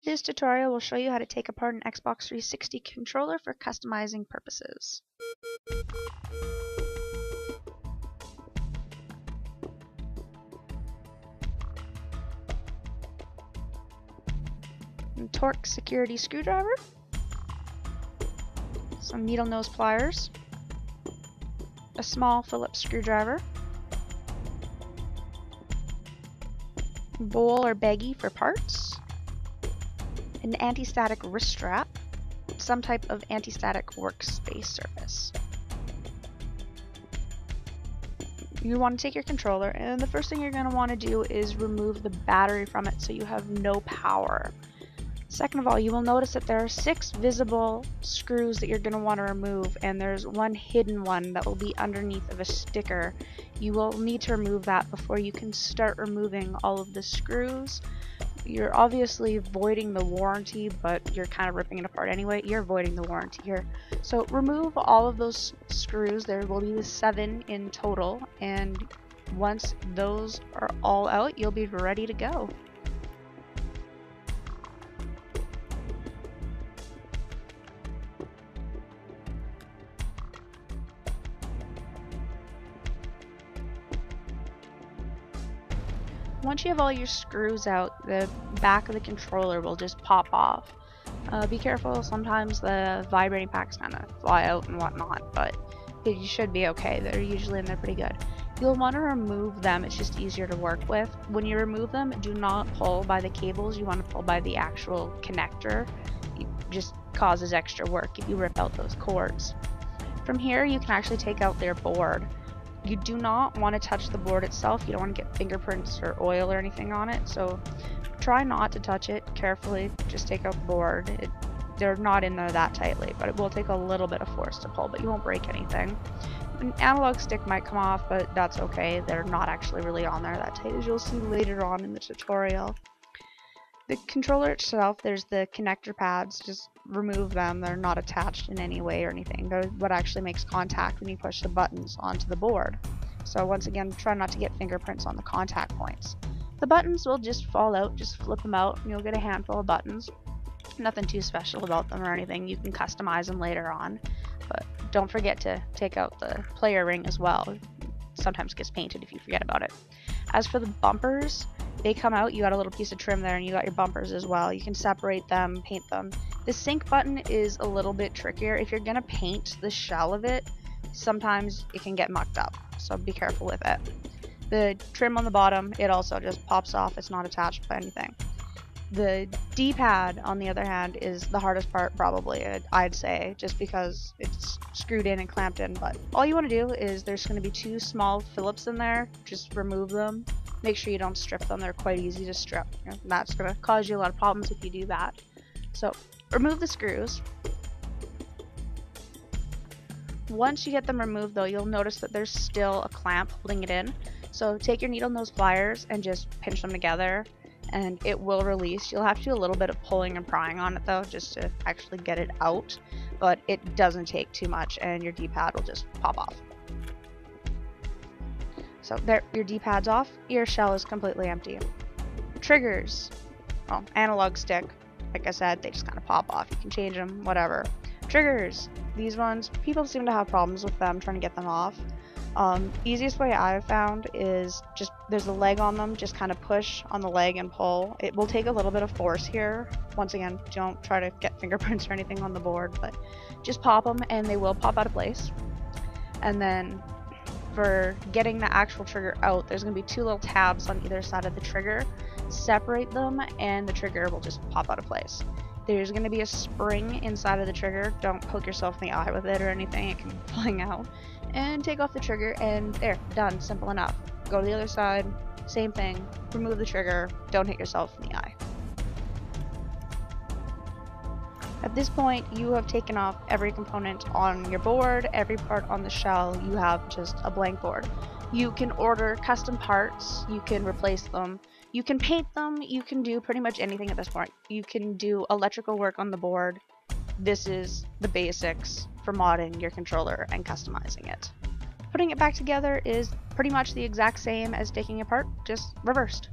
This tutorial will show you how to take apart an Xbox 360 controller for customizing purposes. A torque security screwdriver, some needle nose pliers, a small Phillips screwdriver, bowl or baggie for parts, an anti-static wrist strap, some type of anti-static workspace surface. You want to take your controller, and the first thing you're going to want to do is remove the battery from it so you have no power. Second of all, you will notice that there are 6 visible screws that you're going to want to remove, and there's one hidden one that will be underneath of a sticker. You will need to remove that before you can start removing all of the screws. You're obviously voiding the warranty, but you're kind of ripping it apart anyway. You're voiding the warranty here. So remove all of those screws. There will be 7 in total, and once those are all out, you'll be ready to go. Once you have all your screws out, the back of the controller will just pop off. Be careful, sometimes the vibrating packs kind of fly out and whatnot, but you should be okay. They're usually in there pretty good. You'll want to remove them, it's just easier to work with. When you remove them, do not pull by the cables, you want to pull by the actual connector. It just causes extra work if you rip out those cords. From here, you can actually take out their board. You do not want to touch the board itself. You don't want to get fingerprints or oil or anything on it, so try not to touch it carefully. Just take out the board. They're not in there that tightly, but it will take a little bit of force to pull, but you won't break anything. An analog stick might come off, but that's okay. They're not actually really on there that tight, as you'll see later on in the tutorial. The controller itself, there's the connector pads. Just remove them. They're not attached in any way or anything. They're what actually makes contact when you push the buttons onto the board. So once again, try not to get fingerprints on the contact points. The buttons will just fall out. Just flip them out and you'll get a handful of buttons. Nothing too special about them or anything. You can customize them later on. But don't forget to take out the player ring as well. It sometimes gets painted if you forget about it. As for the bumpers, they come out, you got a little piece of trim there, and you got your bumpers as well. You can separate them, paint them. The sync button is a little bit trickier. If you're gonna paint the shell of it, sometimes it can get mucked up, so be careful with it. The trim on the bottom, it also just pops off. It's not attached by anything. The D-pad, on the other hand, is the hardest part probably, I'd say, just because it's screwed in and clamped in. But all you want to do is there's going to be 2 small Phillips in there. Just remove them. Make sure you don't strip them. They're quite easy to strip. That's going to cause you a lot of problems if you do that. So remove the screws. Once you get them removed, though, you'll notice that there's still a clamp holding it in. So take your needle nose pliers and just pinch them together, and it will release. You'll have to do a little bit of pulling and prying on it though, just to actually get it out, but it doesn't take too much and your D-pad will just pop off. So there, your D-pad's off, your shell is completely empty. Triggers, well, analog stick, like I said, they just kind of pop off. You can change them, whatever. Triggers, these ones, people seem to have problems with them trying to get them off. Easiest way I've found is just, there's a leg on them, just kind of push on the leg and pull. It will take a little bit of force here. Once again, don't try to get fingerprints or anything on the board, but just pop them and they will pop out of place. And then for getting the actual trigger out, there's going to be 2 little tabs on either side of the trigger. Separate them and the trigger will just pop out of place. There's going to be a spring inside of the trigger. Don't poke yourself in the eye with it or anything, it can fling out. And take off the trigger and there, done, simple enough. Go to the other side, same thing, remove the trigger, don't hit yourself in the eye. At this point, you have taken off every component on your board, every part on the shell. You have just a blank board. You can order custom parts, you can replace them, you can paint them, you can do pretty much anything at this point. You can do electrical work on the board. This is the basics for modding your controller and customizing it. Putting it back together is pretty much the exact same as taking it apart, just reversed.